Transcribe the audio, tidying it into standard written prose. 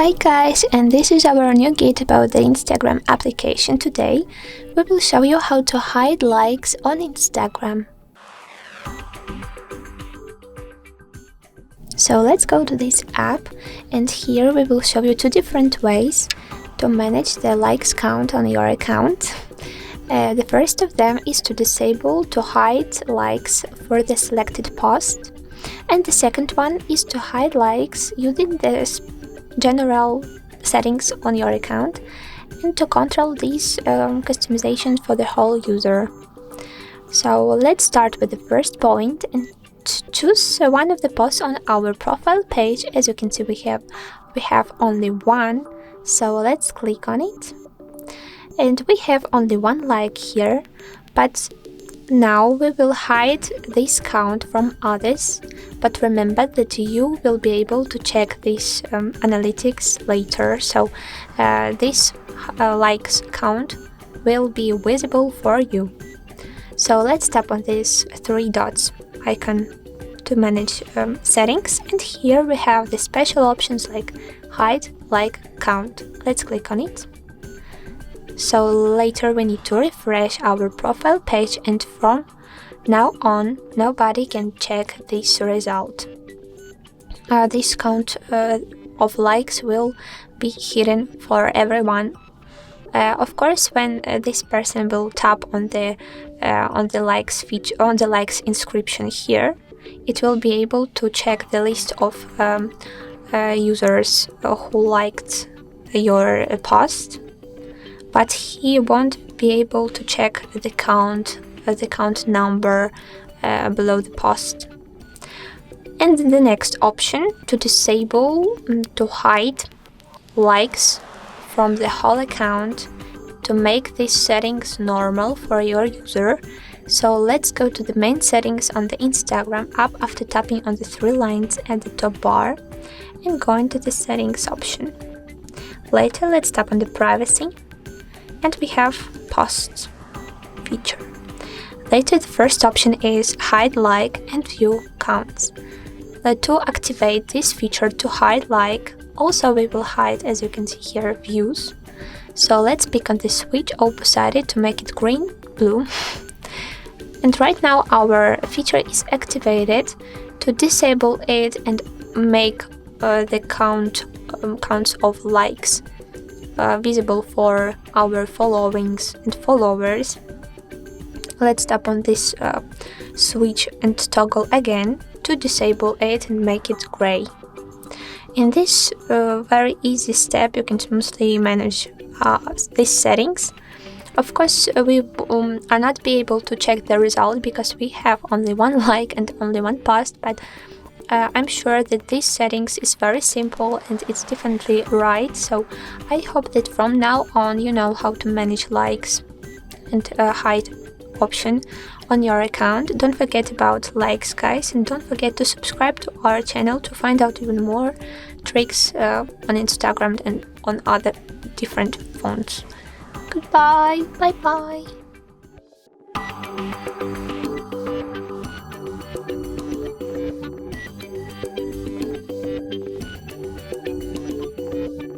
Hi guys, and this is our new guide about the Instagram application. Today we will show you how to hide likes on Instagram. So let's go to this app, and here we will show you two different ways to manage the likes count on your account. The first of them is to disable to hide likes for the selected post, and the second one is to hide likes using the general settings on your account and to control these customizations for the whole user. So let's start with the first point and choose one of the posts on our profile page. As you can see, we have only one, so let's click on it, and we have only one like here, but now we will hide this count from others, but remember that you will be able to check this analytics later, so this likes count will be visible for you. So let's tap on this three dots icon to manage settings, and here we have the special options like hide like count. Let's click on it. So later we need to refresh our profile page, and from now on nobody can check this result. This count of likes will be hidden for everyone. Of course, when this person will tap on the likes feature, on the likes inscription here, it will be able to check the list of users who liked your post, but he won't be able to check the count number below the post. And the next option, to disable to hide likes from the whole account, to make these settings normal for your user. So let's go to the main settings on the Instagram app after tapping on the three lines at the top bar and going to the settings option. Later let's tap on the privacy, and we have posts feature. Later the first option is hide like and view counts. To activate this feature to hide like, also we will hide, as you can see here, views. So let's pick on the switch opposite to make it green, blue. And right now our feature is activated. To disable it and make the counts of likes visible for our followings and followers, let's tap on this switch and toggle again to disable it and make it gray. In this very easy step, you can smoothly manage these settings. Of course, we are not be able to check the result because we have only one like and only one post, but I'm sure that these settings is very simple and it's definitely right. So I hope that from now on you know how to manage likes and hide option on your account. Don't forget about likes, guys, and don't forget to subscribe to our channel to find out even more tricks on Instagram and on other different phones. Goodbye, bye bye.